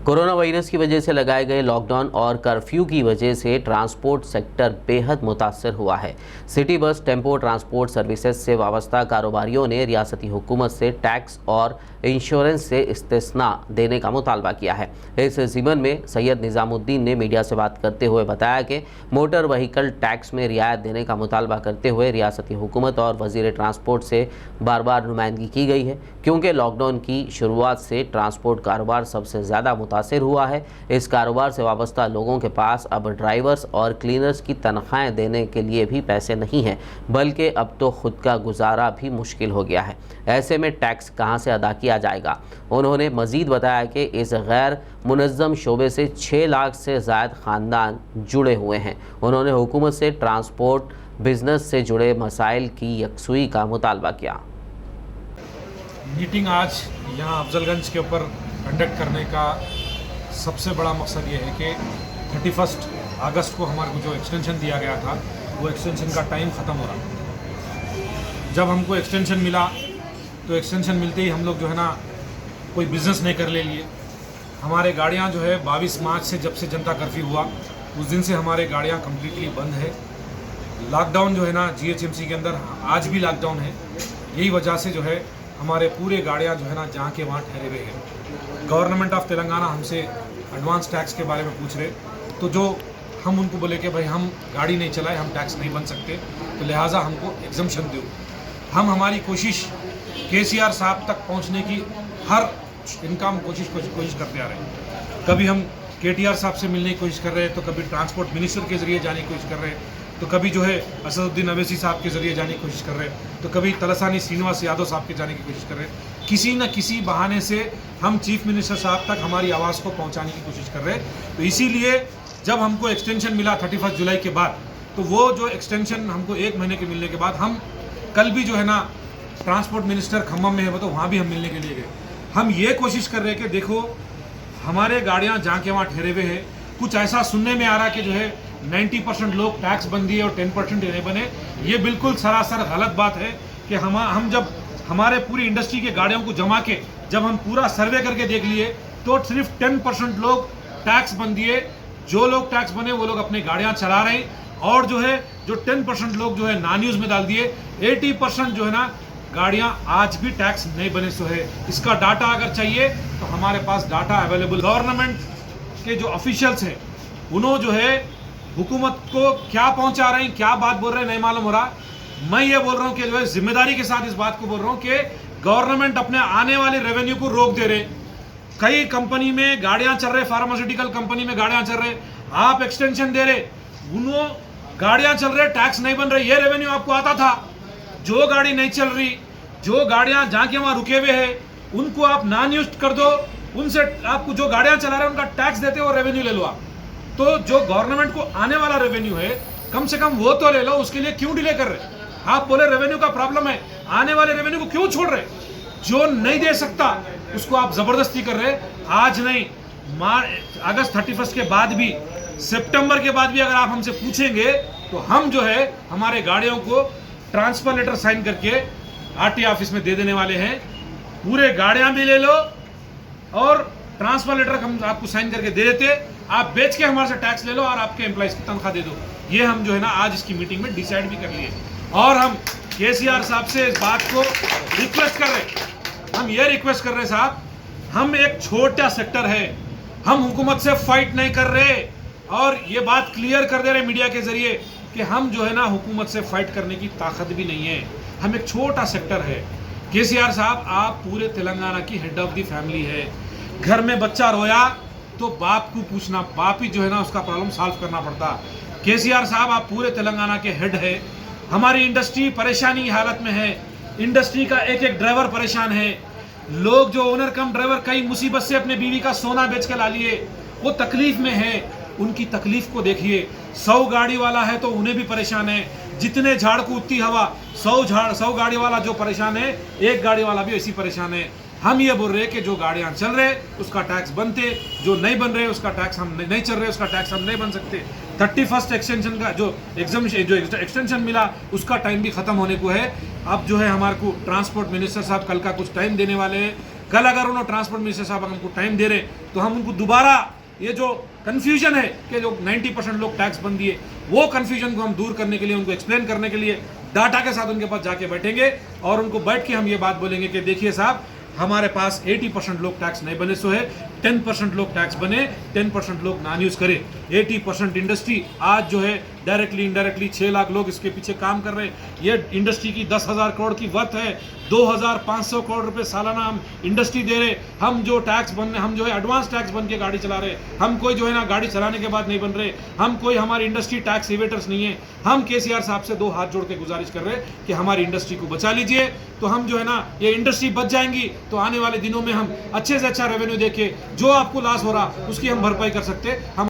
Corona virus की वजह से लगाए गए लॉकडाउन और कर्फ्यू की वजह से ट्रांसपोर्ट सेक्टर बेहद मुतासर हुआ है। City bus tempo transport services से वाबस्ता कारोबारियों ने रियासती हुकूमत से टैक्स और इंश्योरेंस से इस्तिस्ना देने का मुतालबा किया है। इस ज़िमन में सैयद निज़ामुद्दीन ने मीडिया से बात करते हुए बताया कि मोटर व्हीकल टैक्स में रियायत देने का मुतालबा करते हुए रियासती हुकूमत और वज़ीर ट्रांसपोर्ट से बार बार नुमाइंदगी की गई है, क्योंकि लॉकडाउन की शुरुआत से ट्रांसपोर्ट कारोबार सबसे ज़्यादा मुतासर हुआ है। इस कारोबार से वाबस्ता लोगों के पास अब ड्राइवर्स और क्लीनर्स की तनख्वाहें देने के लिए भी पैसे नहीं हैं, बल्कि अब तो खुद का गुजारा भी मुश्किल हो गया है। ऐसे में टैक्स कहां से अदा किया जाएगा। उन्होंने मजीद बताया कि इस गैर मुनज़्ज़म शोबे से 6 लाख से ज़ायद ख़ानदान जुड़े हुए हैं। उन्होंने हुकूमत से ट्रांसपोर्ट बिजनेस से जुड़े मसाइल की यकसुई का मुतालबा किया। मीटिंग आज यहाँ अफजलगंज के ऊपर कंडक्ट करने का सबसे बड़ा मकसद ये है कि 31 अगस्त को हमारे को जो एक्सटेंशन दिया गया था वो एक्सटेंशन का टाइम ख़त्म हो रहा। जब हमको एक्सटेंशन मिला तो एक्सटेंशन मिलते ही हम लोग जो है ना कोई बिज़नेस नहीं कर ले लिए। हमारे गाड़ियाँ जो है 22 मार्च से जब से जनता कर्फ्यू हुआ उस दिन से हमारे गाड़ियाँ कम्प्लीटली बंद है। लॉकडाउन जो है ना जीएचएमसी के अंदर आज भी लॉकडाउन है। यही वजह से जो है हमारे पूरे गाड़ियाँ जो है ना जहाँ के वहाँ ठहरे हुए हैं। गवर्नमेंट ऑफ तेलंगाना हमसे एडवांस टैक्स के बारे में पूछ रहे, तो जो हम उनको बोले कि भाई हम गाड़ी नहीं चलाए, हम टैक्स नहीं बन सकते, तो लिहाजा हमको एग्जम्पशन दो। हम हमारी कोशिश केसीआर साहब तक पहुँचने की हर इनकाम कोशिश करते आ रहे हैं। कभी हम केटीआर साहब से मिलने की कोशिश कर रहे हैं, तो कभी ट्रांसपोर्ट मिनिस्टर के ज़रिए जाने की कोशिश कर रहे हैं, तो कभी जो है असदुद्दीन अवैसी साहब के ज़रिए जाने की कोशिश कर रहे हैं, तो कभी तलसानी श्रीनिवास यादव साहब के जाने की कोशिश कर रहे हैं। किसी न किसी बहाने से हम चीफ मिनिस्टर साहब तक हमारी आवाज़ को पहुंचाने की कोशिश कर रहे हैं। तो इसीलिए जब हमको एक्सटेंशन मिला 31 जुलाई के बाद, तो वो जो एक्सटेंशन हमको 1 महीने के मिलने के बाद हम कल भी जो है ना ट्रांसपोर्ट मिनिस्टर खम्मम में है, वो तो वहाँ भी हम मिलने के लिए गए। हम ये कोशिश कर रहे हैं कि देखो हमारे गाड़ियाँ जहाँ के वहाँ ठहरे हुए हैं। कुछ ऐसा सुनने में आ रहा है कि जो है 90% लोग टैक्स बन दिए और 10% नहीं बने। ये बिल्कुल सरासर गलत बात है कि हम जब हमारे पूरी इंडस्ट्री के गाड़ियों को जमा के जब हम पूरा सर्वे करके देख लिए तो सिर्फ 10% लोग टैक्स बन दिए। जो लोग टैक्स बने वो लोग अपनी गाड़ियाँ चला रहे हैं, और जो है जो 10% लोग जो है ना न्यूज़ में डाल दिए। 80% जो है ना गाड़ियाँ आज भी टैक्स नहीं बने सो है। इसका डाटा अगर चाहिए तो हमारे पास डाटा अवेलेबल। गवर्नमेंट के जो ऑफिशियल्स हैं उन्होंने जो है हुकूमत को क्या पहुंचा रहे हैं, क्या बात बोल रहे हैं, नहीं मालूम हो रहा। मैं ये बोल रहा हूँ कि जो है जिम्मेदारी के साथ इस बात को बोल रहा हूँ कि गवर्नमेंट अपने आने वाले रेवेन्यू को रोक दे रहे। कई कंपनी में गाड़ियां चल रहे, फार्मास्यूटिकल कंपनी में गाड़ियां चल रहे, आप एक्सटेंशन दे रहे, उन्हों गाड़ियां चल रहे, टैक्स नहीं बन रहे, ये रेवेन्यू आपको आता था। जो गाड़ी नहीं चल रही, जो गाड़ियां जहाँ के वहाँ रुके हुए हैं, उनको आप नॉन यूज कर दो। उनसे आपको जो गाड़ियां चला रहे हैं उनका टैक्स देते हो, रेवेन्यू ले लो आप। तो जो गवर्नमेंट को आने वाला रेवेन्यू है कम से कम वो तो ले लो। उसके लिए क्यों डिले कर रहे? आप बोले रेवेन्यू का प्रॉब्लम है, आने वाले रेवेन्यू को क्यों छोड़ रहे? जो नहीं दे सकता उसको आप जबरदस्ती कर रहे। आज नहीं, अगस्त 31 के बाद भी, सितंबर के बाद भी अगर आप हमसे पूछेंगे तो हम जो है हमारे गाड़ियों को ट्रांसफर लेटर साइन करके आरटी ऑफिस में दे देने वाले हैं। पूरे गाड़ियां भी ले लो और ट्रांसफर लेटर हम आपको साइन करके दे देते। आप बेच के हमारे से टैक्स ले लो और आपके एम्प्लॉइज की तनख्वाह दे दो। ये हम जो है ना आज इसकी मीटिंग में डिसाइड भी कर लिए, और हम केसीआर साहब से इस बात को रिक्वेस्ट कर रहे। हम ये रिक्वेस्ट कर रहे साहब, हम एक छोटा सेक्टर है, हम हुकूमत से फाइट नहीं कर रहे, और ये बात क्लियर कर दे रहे मीडिया के जरिए कि हम जो है ना हुकूमत से फाइट करने की ताकत भी नहीं है। हम एक छोटा सेक्टर है। केसीआर साहब, आप पूरे तेलंगाना की हेड ऑफ द फैमिली है। घर में बच्चा रोया तो बाप को पूछना, बाप ही जो है ना उसका प्रॉब्लम सॉल्व करना पड़ता। केसीआर साहब, आप पूरे तेलंगाना के हेड है। हमारी इंडस्ट्री परेशानी की हालत में है। इंडस्ट्री का एक एक ड्राइवर परेशान है। लोग जो ओनर कम ड्राइवर कई मुसीबत से अपने बीवी का सोना बेच के ला लिए, वो तकलीफ में है। उनकी तकलीफ को देखिए। 100 गाड़ी वाला है तो उन्हें भी परेशान है। जितने झाड़ को उतनी हवा। 100 गाड़ी वाला जो परेशान है, एक गाड़ी वाला भी ऐसी परेशान है। हम ये बोल रहे हैं कि जो गाड़ियां चल रहे उसका टैक्स बनते, जो नहीं बन रहे उसका टैक्स हम नहीं चल रहे उसका टैक्स हम नहीं बन सकते। 31 एक्सटेंशन का जो एक्सटेंशन मिला उसका टाइम भी खत्म होने को है। अब जो है हमारे को ट्रांसपोर्ट मिनिस्टर साहब कल का कुछ टाइम देने वाले हैं। कल अगर उन्होंने ट्रांसपोर्ट मिनिस्टर साहब हमको टाइम दे रहे तो हम उनको दोबारा ये जो कन्फ्यूजन है कि जो 90% लोग टैक्स बंद दिए, वो कन्फ्यूजन को हम दूर करने के लिए, उनको एक्सप्लेन करने के लिए डाटा के साथ उनके पास जाके बैठेंगे और उनको बैठ के हम ये बात बोलेंगे कि देखिए साहब, हमारे पास 80% लोग टैक्स नहीं बने सो है, 10% लोग टैक्स बने, 10% लोग नॉन यूज करे। 80% इंडस्ट्री आज जो है डायरेक्टली इनडायरेक्टली 6 लाख लोग इसके पीछे काम कर रहे हैं। ये इंडस्ट्री की 10,000 करोड़ की वर्थ है, 2,500 करोड़ रुपए सालाना हम इंडस्ट्री दे रहे। हम जो टैक्स बन, हम जो है एडवांस टैक्स बन के गाड़ी चला रहे, हम कोई जो है ना गाड़ी चलाने के बाद नहीं बन रहे, हम कोई हमारी इंडस्ट्री टैक्स इवेटर्स नहीं है। हम केसीआर साहब से 2 हाथ जोड़ के गुजारिश कर रहे हैं कि हमारी इंडस्ट्री को बचा लीजिए, तो हम जो है ना ये इंडस्ट्री बच जाएंगी तो आने वाले दिनों में हम अच्छे से अच्छा रेवेन्यू देके जो आपको लॉस हो रहा उसकी हम भरपाई कर सकते हैं। हम